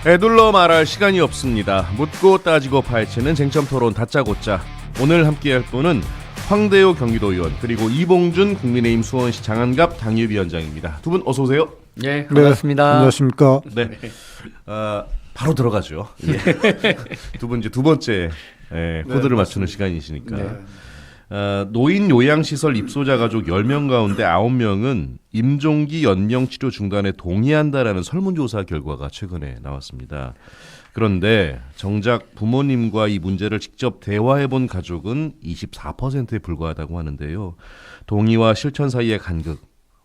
에둘러 말할 시간이 없습니다. 묻고 따지고 파헤치는 쟁점토론 다짜고짜. 오늘 함께할 분은 황대호 경기도의원 그리고 이봉준 국민의힘 수원시 장안갑 당협위원장입니다. 두 분 어서 오세요. 네, 반갑습니다. 네, 안녕하십니까. 네, 바로 들어가죠. 예. 두 분 이제 두 번째 코드를 맞추는 시간이시니까. 네. 노인 요양시설 입소자 가족 10명 가운데 9명은 임종기 연명치료 중단에 동의한다라는 설문조사 결과가 최근에 나왔습니다. 그런데 정작 부모님과 이 문제를 직접 대화해본 가족은 24%에 불과하다고 하는데요. 동의와 실천 사이의 간극,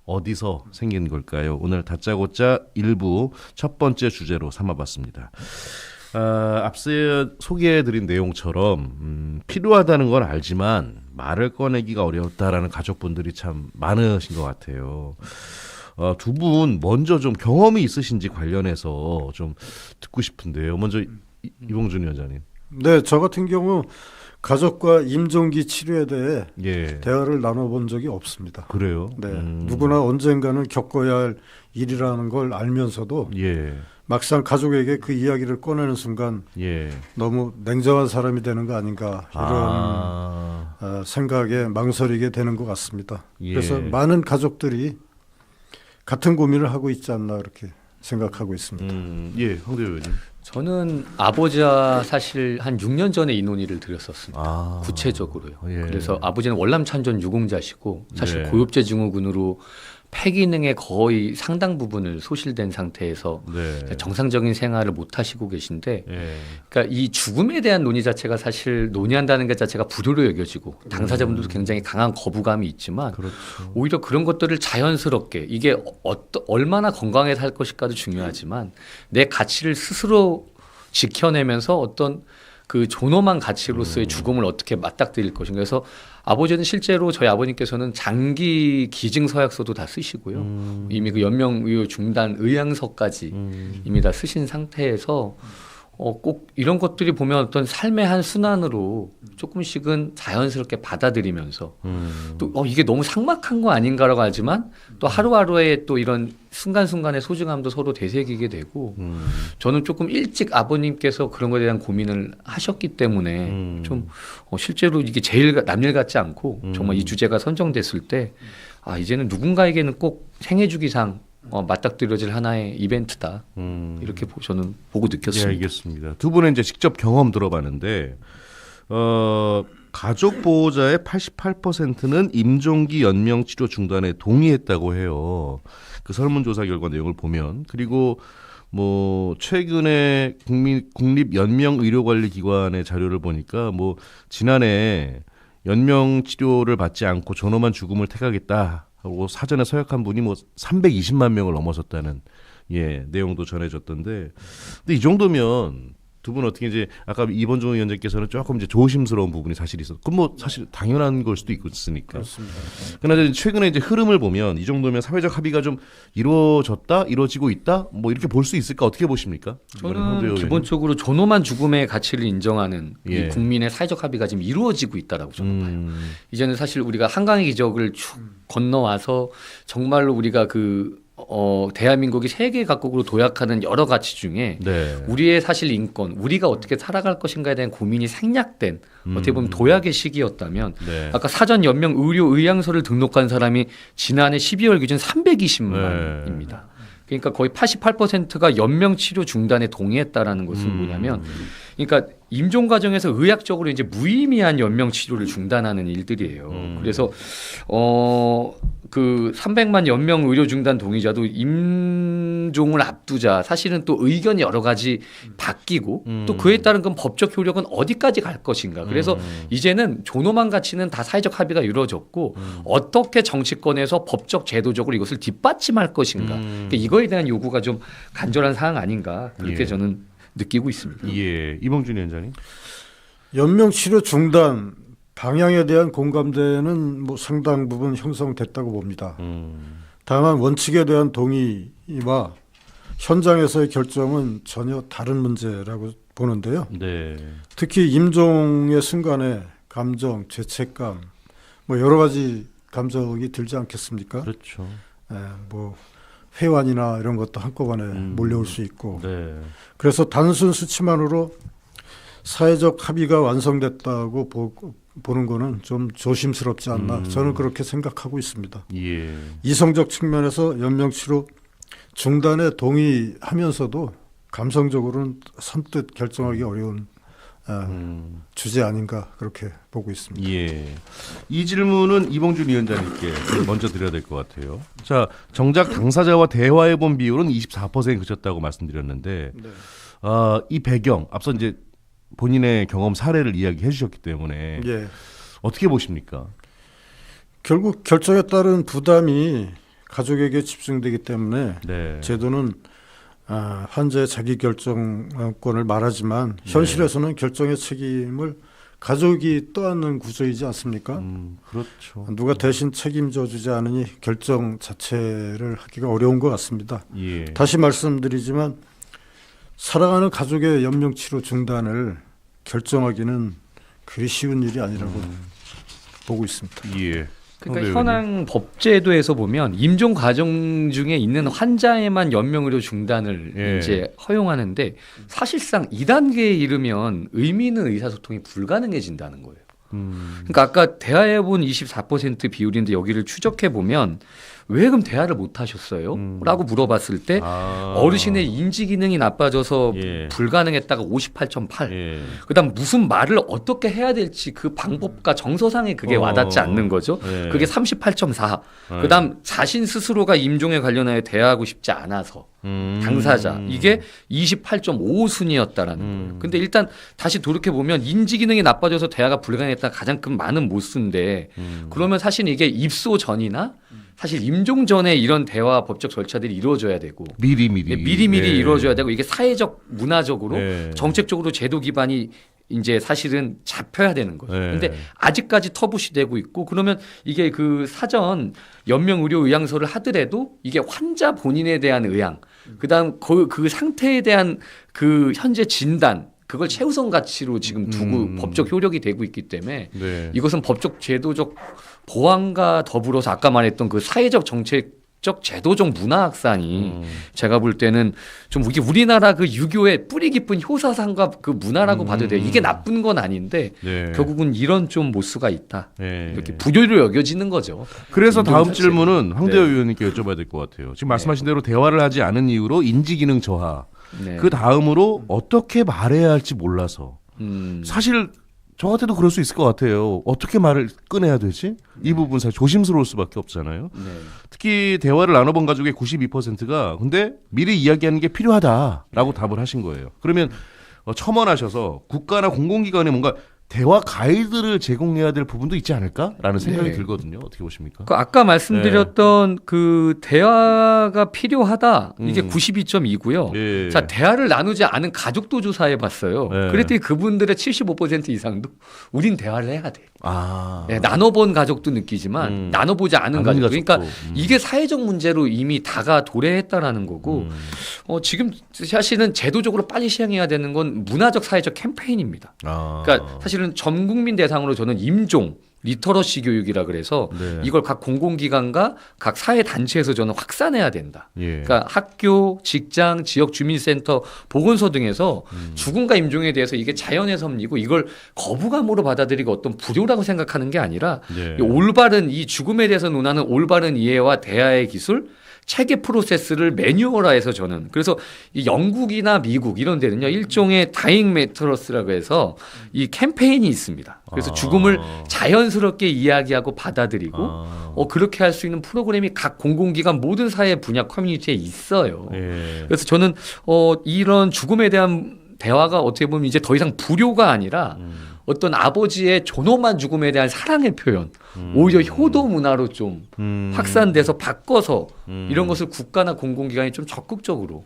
어디서 생긴 걸까요? 오늘 다짜고짜 일부 첫 번째 주제로 삼아봤습니다. 앞서 소개해드린 내용처럼 필요하다는 건 알지만 말을 꺼내기가 어렵다라는 가족분들이 참 많으신 것 같아요. 두 분 먼저 좀 경험이 있으신지 관련해서 좀 듣고 싶은데요. 먼저 이봉준 위원장님. 네, 저 같은 경우 가족과 임종기 치료에 대해 예. 대화를 나눠본 적이 없습니다. 그래요? 네, 누구나 언젠가는 겪어야 할 일이라는 걸 알면서도 예. 막상 가족에게 그 이야기를 꺼내는 순간 예. 너무 냉정한 사람이 되는 거 아닌가 이런 생각에 망설이게 되는 것 같습니다. 예. 그래서 많은 가족들이 같은 고민을 하고 있지 않나 그렇게 생각하고 있습니다. 예, 황대호 의원님. 저는 아버지와 사실 한 6년 전에 이 논의를 드렸었습니다. 구체적으로요. 예. 그래서 아버지는 월남 찬전 유공자시고 사실 네. 고엽제 증후군으로 폐기능의 거의 상당 부분을 소실된 상태에서 네. 정상적인 생활을 못 하시고 계신데, 예. 그러니까 이 죽음에 대한 논의 자체가 사실 논의한다는 것 자체가 불효로 여겨지고 당사자분들도 굉장히 강한 거부감이 있지만 그렇죠. 오히려 그런 것들을 자연스럽게 이게 얼마나 건강하게 살 것일까도 중요하지만 내 가치를 스스로 지켜내면서 어떤 그 존엄한 가치로서의 죽음을 어떻게 맞닥뜨릴 것인가. 그래서 아버지는 실제로 저희 아버님께서는 장기 기증 서약서도 다 쓰시고요. 이미 그 연명의료 중단 의향서까지 이미 다 쓰신 상태에서 꼭 이런 것들이 보면 어떤 삶의 한 순환으로 조금씩은 자연스럽게 받아들이면서 또 이게 너무 삭막한 거 아닌가라고 하지만 또 하루하루의 또 이런 순간순간의 소중함도 서로 되새기게 되고 저는 조금 일찍 아버님께서 그런 것에 대한 고민을 하셨기 때문에 좀 실제로 이게 제일 남일 같지 않고 정말 이 주제가 선정됐을 때 이제는 누군가에게는 꼭 생애주기상 맞닥뜨려질 하나의 이벤트다. 이렇게 저는 보고 느꼈습니다. 네, 알겠습니다. 두 분은 이제 직접 경험 들어봤는데 가족 보호자의 88%는 임종기 연명 치료 중단에 동의했다고 해요. 그 설문조사 결과 내용을 보면 그리고 뭐 최근에 국립 연명 의료관리기관의 자료를 보니까 뭐 지난해 연명 치료를 받지 않고 존엄한 죽음을 택하겠다. 하고 사전에 서약한 분이 뭐 320만 명을 넘어섰다는 내용도 전해졌던데, 근데 이 정도면 두 분 어떻게 이제 아까 이번종 위원장께서는 조금 이제 조심스러운 부분이 사실 있어. 그건 뭐 사실 당연한 걸 수도 있으니까. 그렇습니다. 그러나 최근에 이제 흐름을 보면 이 정도면 사회적 합의가 좀 이루어지고 있다, 뭐 이렇게 볼 수 있을까? 어떻게 보십니까? 저는 기본적으로 존엄한 죽음의 가치를 인정하는 이 국민의 사회적 합의가 지금 이루어지고 있다라고 저는 봐요. 이제는 사실 우리가 한강의 기적을 쭉 건너와서 정말로 우리가 대한민국이 세계 각국으로 도약하는 여러 가치 중에 우리의 사실 인권, 우리가 어떻게 살아갈 것인가에 대한 고민이 생략된 어떻게 보면 도약의 시기였다면 아까 사전 연명 의료 의향서를 등록한 사람이 지난해 12월 기준 320만입니다. 그러니까 거의 88%가 연명 치료 중단에 동의했다라는 것은 뭐냐면, 그러니까 임종 과정에서 의학적으로 이제 무의미한 연명 치료를 중단하는 일들이에요. 그래서 그 300만 연명 의료 중단 동의자도 임종을 앞두자 사실은 또 의견이 여러 가지 바뀌고 또 그에 따른 그 법적 효력은 어디까지 갈 것인가. 그래서 이제는 존엄한 가치는 다 사회적 합의가 이루어졌고 어떻게 정치권에서 법적 제도적으로 이것을 뒷받침할 것인가. 그러니까 이거에 대한 요구가 좀 간절한 사항 아닌가 그렇게 저는 느끼고 있습니다. 예, 이봉준 위원장님. 연명 치료 중단 방향에 대한 공감대는 뭐 상당 부분 형성됐다고 봅니다. 다만 원칙에 대한 동의와 현장에서의 결정은 전혀 다른 문제라고 보는데요. 네. 특히 임종의 순간에 감정, 죄책감, 뭐 여러 가지 감정이 들지 않겠습니까? 그렇죠. 뭐 회환이나 이런 것도 한꺼번에 몰려올 수 있고 네. 그래서 단순 수치만으로 사회적 합의가 완성됐다고 보는 거는 좀 조심스럽지 않나 저는 그렇게 생각하고 있습니다. 예. 이성적 측면에서 연명치료 중단에 동의하면서도 감성적으로는 선뜻 결정하기 어려운 주제 아닌가 그렇게 보고 있습니다. 예. 이 질문은 이봉준 위원장님께 먼저 드려야 될 것 같아요. 자, 정작 당사자와 대화해본 비율은 24% 그쳤다고 말씀드렸는데 네. 이 배경 앞서 이제 본인의 경험 사례를 이야기해 주셨기 때문에 예. 어떻게 보십니까? 결국 결정에 따른 부담이 가족에게 집중되기 때문에 네. 제도는 환자의 자기결정권을 말하지만 현실에서는 결정의 책임을 가족이 떠안는 구조이지 않습니까? 그렇죠. 누가 대신 책임져 주지 않으니 결정 자체를 하기가 어려운 것 같습니다. 예. 다시 말씀드리지만 사랑하는 가족의 연명치료 중단을 결정하기는 그리 쉬운 일이 아니라고 보고 있습니다. 예. 그러니까 현행 법제도에서 보면 임종 과정 중에 있는 환자에만 연명의료 중단을 예. 이제 허용하는데 사실상 2단계에 이르면 의미 있는 의사소통이 불가능해진다는 거예요. 그러니까 아까 대화해본 24% 비율인데 여기를 추적해 보면 왜 그럼 대화를 못 하셨어요? 라고 물어봤을 때 어르신의 인지 기능이 나빠져서 예. 불가능했다가 58.8. 예. 그다음 무슨 말을 어떻게 해야 될지 그 방법과 정서상에 그게 와닿지 않는 거죠. 예. 그게 38.4. 그다음 자신 스스로가 임종에 관련하여 대화하고 싶지 않아서 당사자 이게 28.5 순이었다라는 거예요. 근데 일단 다시 돌이켜 보면 인지 기능이 나빠져서 대화가 불가능했다 가장 큰 많은 모순인데 그러면 사실 이게 입소 전이나 사실 임종 전에 이런 대화 법적 절차들이 이루어져야 되고 미리미리 예. 이루어져야 되고 이게 사회적 문화적으로 예. 정책적으로 제도 기반이 이제 사실은 잡혀야 되는 거죠. 네. 근데 아직까지 터부시되고 있고 그러면 이게 그 사전 연명 의료 의향서를 하더라도 이게 환자 본인에 대한 의향, 그다음 그 상태에 대한 그 현재 진단 그걸 최우선 가치로 지금 두고 법적 효력이 되고 있기 때문에 네. 이것은 법적 제도적 보완과 더불어서 아까 말했던 그 사회적 정책적 제도적 문화 확산이 제가 볼 때는 좀 이게 우리나라 그 유교의 뿌리 깊은 효사상과 그 문화라고 봐도 돼요. 이게 나쁜 건 아닌데 네. 결국은 이런 좀 모수가 있다. 네. 이렇게 불효로 여겨지는 거죠. 그래서 다음 자체는. 질문은 황대호 네. 의원님께 여쭤봐야 될 것 같아요. 지금 말씀하신 대로 대화를 하지 않은 이유로 인지기능 저하. 네. 그 다음으로 어떻게 말해야 할지 몰라서. 사실 저 같아도 그럴 수 있을 것 같아요. 어떻게 말을 꺼내야 되지? 이 부분 사실 조심스러울 수밖에 없잖아요. 네. 특히 대화를 나눠본 가족의 92%가 근데 미리 이야기하는 게 필요하다라고 답을 하신 거예요. 그러면 첨언하셔서 국가나 공공기관에 뭔가 대화 가이드를 제공해야 될 부분도 있지 않을까라는 생각이 네. 들거든요. 어떻게 보십니까? 그 아까 말씀드렸던 그 대화가 필요하다. 이게 92.2고요. 예. 자, 대화를 나누지 않은 가족도 조사해 봤어요. 예. 그랬더니 그분들의 75% 이상도 우린 대화를 해야 돼. 아. 네, 나눠본 가족도 느끼지만 나눠보지 않은 가족. 그러니까 이게 사회적 문제로 이미 다가 도래했다라는 거고 지금 사실은 제도적으로 빨리 시행해야 되는 건 문화적 사회적 캠페인입니다. 아. 그러니까 사실은 전 국민 대상으로 저는 임종 리터러시 교육이라 그래서 네. 이걸 각 공공기관과 각 사회 단체에서 저는 확산해야 된다. 예. 그러니까 학교, 직장, 지역 주민센터, 보건소 등에서 죽음과 임종에 대해서 이게 자연의 섭리고 이걸 거부감으로 받아들이고 어떤 불효라고 생각하는 게 아니라 네. 이 올바른 이 죽음에 대해서 논하는 올바른 이해와 대화의 기술 체계 프로세스를 매뉴얼화해서 저는 그래서 이 영국이나 미국 이런 데는요 일종의 다잉 메터러스라고 해서 이 캠페인이 있습니다. 그래서 죽음을 자연스럽게 이야기하고 받아들이고 그렇게 할 수 있는 프로그램이 각 공공기관 모든 사회 분야 커뮤니티에 있어요. 예. 그래서 저는 이런 죽음에 대한 대화가 어떻게 보면 이제 더 이상 불효가 아니라 어떤 아버지의 존엄한 죽음에 대한 사랑의 표현, 오히려 효도 문화로 좀 확산돼서 바꿔서 이런 것을 국가나 공공기관이 좀 적극적으로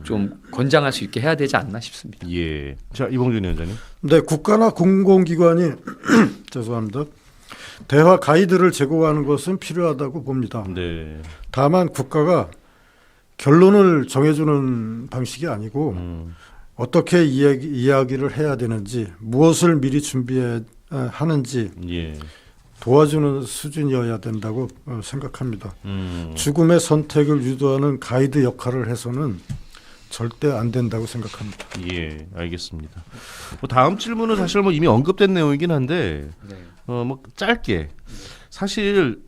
좀 권장할 수 있게 해야 되지 않나 싶습니다. 예. 자, 이봉준 위원장님. 네, 국가나 공공기관이 죄송합니다. 대화 가이드를 제공하는 것은 필요하다고 봅니다. 네. 다만 국가가 결론을 정해주는 방식이 아니고 어떻게 이야기를 해야 되는지 무엇을 미리 준비해야 하는지 예. 도와주는 수준이어야 된다고 생각합니다. 죽음의 선택을 유도하는 가이드 역할을 해서는 절대 안 된다고 생각합니다. 예, 알겠습니다. 뭐 다음 질문은 사실 뭐 이미 언급된 내용이긴 한데 네. 뭐 짧게 사실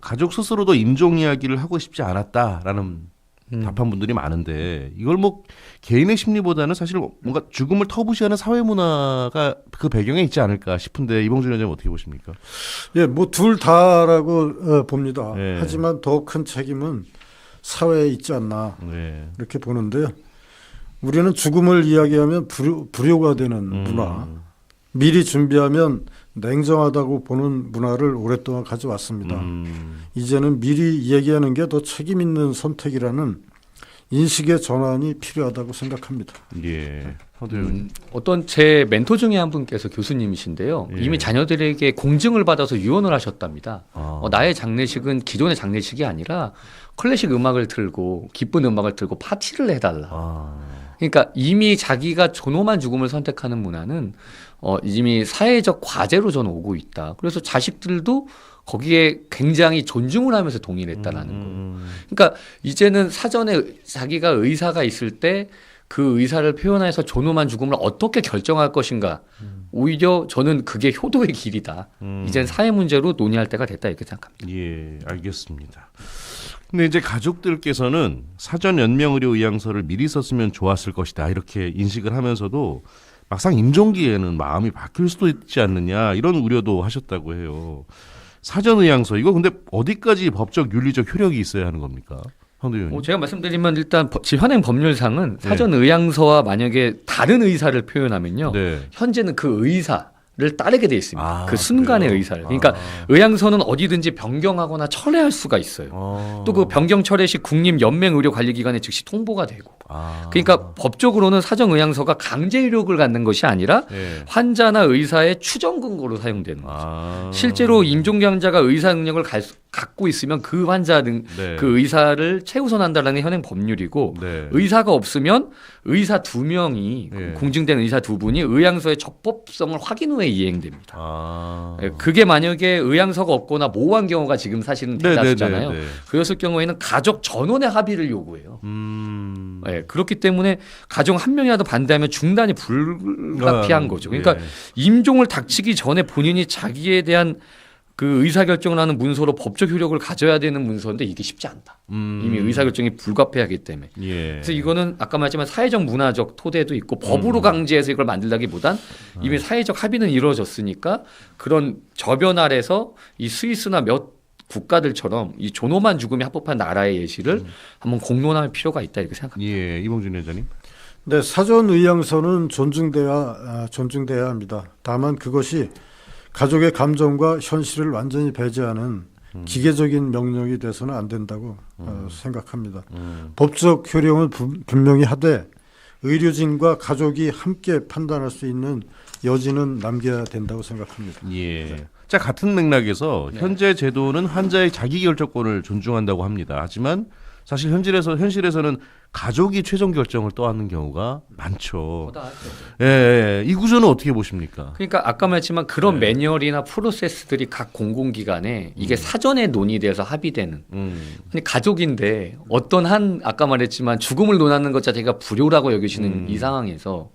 가족 스스로도 임종 이야기를 하고 싶지 않았다라는 답한 분들이 많은데 이걸 뭐 개인의 심리보다는 사실 뭔가 죽음을 터부시하는 사회 문화가 그 배경에 있지 않을까 싶은데 이봉준 위원장님 어떻게 보십니까? 예, 뭐 둘 다라고 봅니다. 네. 하지만 더 큰 책임은 사회에 있지 않나 네. 이렇게 보는데요. 우리는 죽음을 이야기하면 불효가 되는 문화, 미리 준비하면 냉정하다고 보는 문화를 오랫동안 가져왔습니다. 이제는 미리 얘기하는 게 더 책임 있는 선택이라는 인식의 전환이 필요하다고 생각합니다. 예. 어떤 제 멘토 중에 한 분께서 교수님이신데요. 예. 이미 자녀들에게 공증을 받아서 유언을 하셨답니다. 아. 나의 장례식은 기존의 장례식이 아니라 클래식 음악을 틀고 기쁜 음악을 틀고 파티를 해달라. 아. 그러니까 이미 자기가 존엄한 죽음을 선택하는 문화는 이미 사회적 과제로 저는 오고 있다. 그래서 자식들도 거기에 굉장히 존중을 하면서 동의를 했다라는 거예요. 그러니까 이제는 사전에 자기가 의사가 있을 때 그 의사를 표현해서 존엄한 죽음을 어떻게 결정할 것인가. 오히려 저는 그게 효도의 길이다. 이젠 사회 문제로 논의할 때가 됐다 이렇게 생각합니다. 예, 알겠습니다. 근데 이제 가족들께서는 사전 연명의료 의향서를 미리 썼으면 좋았을 것이다 이렇게 인식을 하면서도 막상 임종기에는 마음이 바뀔 수도 있지 않느냐 이런 우려도 하셨다고 해요. 사전 의향서 이거 근데 어디까지 법적 윤리적 효력이 있어야 하는 겁니까? 제가 말씀드리면 일단 현행 법률상은 네. 사전 의향서와 만약에 다른 의사를 표현하면요. 네. 현재는 그 의사를 따르게 돼 있습니다. 그 순간의 그래요? 의사를. 그러니까 의향서는 어디든지 변경하거나 철회할 수가 있어요. 또 그 변경 철회 시 국립연맹의료관리기관에 즉시 통보가 되고. 그러니까 법적으로는 사전 의향서가 강제 효력을 갖는 것이 아니라 네. 환자나 의사의 추정 근거로 사용되는 거죠. 실제로 임종경자가 의사 능력을 갖고 있으면 그 환자는 네. 그 의사를 최우선한다라는 현행 법률이고 네. 의사가 없으면 의사 2명이 네. 공증된 의사 2분이 의향서의 적법성을 확인 후에 이행됩니다. 아. 그게 만약에 의향서가 없거나 모호한 경우가 지금 사실은 대다수잖아요. 네. 그랬을 경우에는 가족 전원의 합의를 요구해요. 네, 그렇기 때문에 가족 한 명이라도 반대하면 중단이 불가피한 거죠. 그러니까 예. 임종을 닥치기 전에 본인이 자기에 대한 그 의사결정을 하는 문서로 법적 효력을 가져야 되는 문서인데 이게 쉽지 않다. 이미 의사결정이 불가피하기 때문에. 예. 그래서 이거는 아까 말했지만 사회적 문화적 토대도 있고 법으로 강제해서 이걸 만들다기보단 이미 사회적 합의는 이루어졌으니까 그런 저변 아래서 이 스위스나 몇 국가들처럼 이 존엄한 죽음이 합법한 나라의 예시를 한번 공론할 필요가 있다 이렇게 생각합니다. 예, 이봉준 위원장님. 네, 사전 의향서는 존중돼야 합니다. 다만 그것이 가족의 감정과 현실을 완전히 배제하는 기계적인 명령이 돼서는 안 된다고 생각합니다. 법적 효력은 분명히 하되 의료진과 가족이 함께 판단할 수 있는 여지는 남겨야 된다고 생각합니다. 예. 네. 자, 같은 맥락에서 네. 현재 제도는 환자의 자기 결정권을 존중한다고 합니다. 하지만 사실 현실에서는 가족이 최종 결정을 떠안는 경우가 많죠. 예, 이 구조는 어떻게 보십니까? 그러니까 아까 말했지만 그런 네. 매뉴얼이나 프로세스들이 각 공공기관에 이게 사전에 논의돼서 합의되는 근데 가족인데 어떤 아까 말했지만 죽음을 논하는 것 자체가 불효라고 여기시는 이 상황에서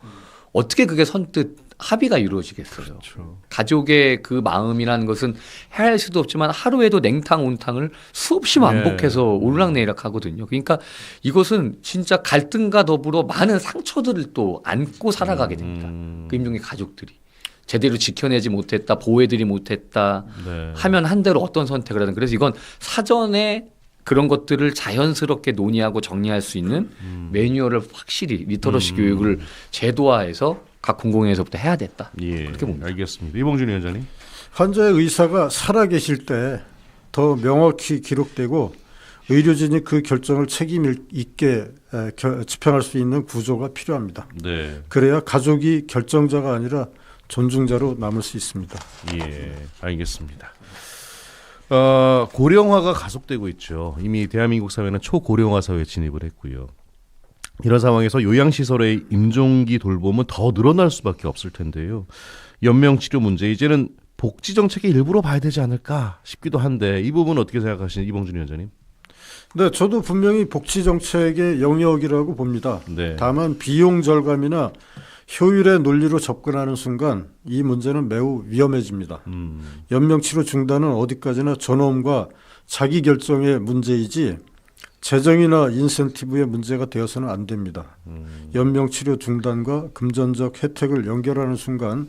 어떻게 그게 선뜻 합의가 이루어지겠어요. 그렇죠. 가족의 그 마음이라는 것은 헤아릴 수도 없지만 하루에도 냉탕 온탕을 수없이 반복해서 오르락내리락 하거든요. 그러니까 이것은 진짜 갈등과 더불어 많은 상처들을 또 안고 살아가게 됩니다. 그 임종의 가족들이. 제대로 지켜내지 못했다, 보호해드리 못했다 네. 하면 한 대로 어떤 선택을 하든 그래서 이건 사전에 그런 것들을 자연스럽게 논의하고 정리할 수 있는 매뉴얼을 확실히 리터러시 교육을 제도화해서 각 공공에서부터 해야 됐다. 예, 그렇게 봅니다. 알겠습니다. 이봉준 위원장님. 환자의 의사가 살아계실 때 더 명확히 기록되고 의료진이 그 결정을 책임 있게 집행할 수 있는 구조가 필요합니다. 네. 그래야 가족이 결정자가 아니라 존중자로 남을 수 있습니다. 예, 알겠습니다. 고령화가 가속되고 있죠. 이미 대한민국 사회는 초고령화 사회에 진입을 했고요. 이런 상황에서 요양시설의 임종기 돌봄은 더 늘어날 수밖에 없을 텐데요. 연명치료 문제 이제는 복지 정책의 일부로 봐야 되지 않을까 싶기도 한데 이 부분 어떻게 생각하시는 이봉준 위원장님? 네, 저도 분명히 복지 정책의 영역이라고 봅니다. 네. 다만 비용 절감이나 효율의 논리로 접근하는 순간 이 문제는 매우 위험해집니다. 연명치료 중단은 어디까지나 존엄과 자기 결정의 문제이지 재정이나 인센티브의 문제가 되어서는 안 됩니다. 연명치료 중단과 금전적 혜택을 연결하는 순간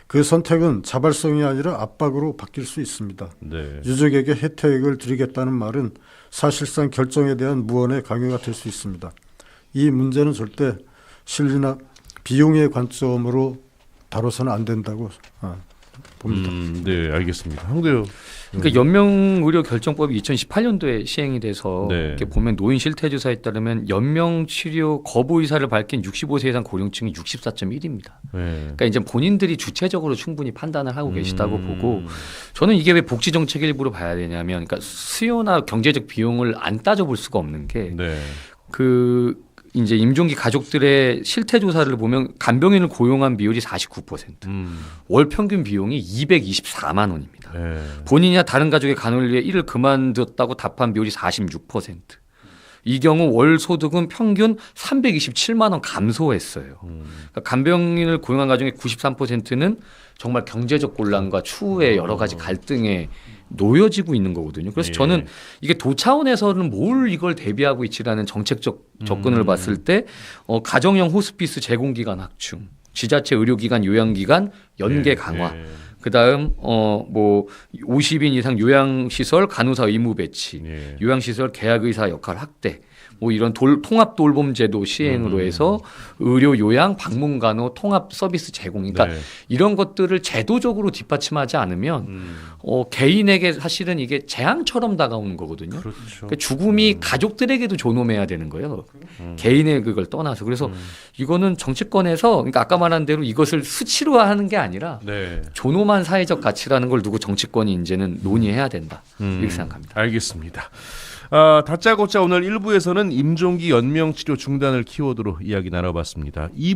그 선택은 자발성이 아니라 압박으로 바뀔 수 있습니다. 네. 유족에게 혜택을 드리겠다는 말은 사실상 결정에 대한 무언의 강요가 될 수 있습니다. 이 문제는 절대 실리나 비용의 관점으로 다뤄서는 안 된다고 봅니다. 네, 알겠습니다. 황대요. 그러니까 연명의료결정법이 2018년도에 시행이 돼서 네. 이렇게 보면 노인 실태조사에 따르면 연명치료 거부 의사를 밝힌 65세 이상 고령층이 64.1입니다. 네. 그러니까 이제 본인들이 주체적으로 충분히 판단을 하고 계시다고 보고 저는 이게 왜 복지 정책 일부로 봐야 되냐면 그러니까 수요나 경제적 비용을 안 따져볼 수가 없는 게 네. 그 이제 임종기 가족들의 실태 조사를 보면 간병인을 고용한 비율이 49%, 월 평균 비용이 224만 원입니다. 네. 본인이나 다른 가족의 간호를 위해 일을 그만뒀다고 답한 비율이 46%. 이 경우 월 소득은 평균 327만 원 감소했어요. 그러니까 간병인을 고용한 가정의 93%는 정말 경제적 곤란과 추후에 여러 가지 갈등에 놓여지고 있는 거거든요. 그래서 예. 저는 이게 도 차원에서는 뭘 이걸 대비하고 있지라는 정책적 접근을 봤을 때 가정형 호스피스 제공기간 확충, 지자체 의료기관 요양기관 연계 강화, 예. 그다음 뭐 50인 이상 요양시설 간호사 의무 배치, 예. 요양시설 계약의사 역할 확대, 뭐 이런 통합 돌봄제도 시행으로 해서 의료 요양 방문 간호 통합 서비스 제공, 그러니까 네. 이런 것들을 제도적으로 뒷받침하지 않으면 개인에게 사실은 이게 재앙처럼 다가오는 거거든요. 그렇죠. 그러니까 죽음이 가족들에게도 존엄해야 되는 거예요. 개인의 그걸 떠나서. 그래서 이거는 정치권에서 그러니까 아까 말한 대로 이것을 수치로하는 게 아니라 네. 존엄한 사회적 가치라는 걸 두고 정치권이 이제는 논의해야 된다. 이렇게 생각합니다. 알겠습니다. 다짜고짜 오늘 1부에서는 임종기 연명치료 중단을 키워드로 이야기 나눠봤습니다.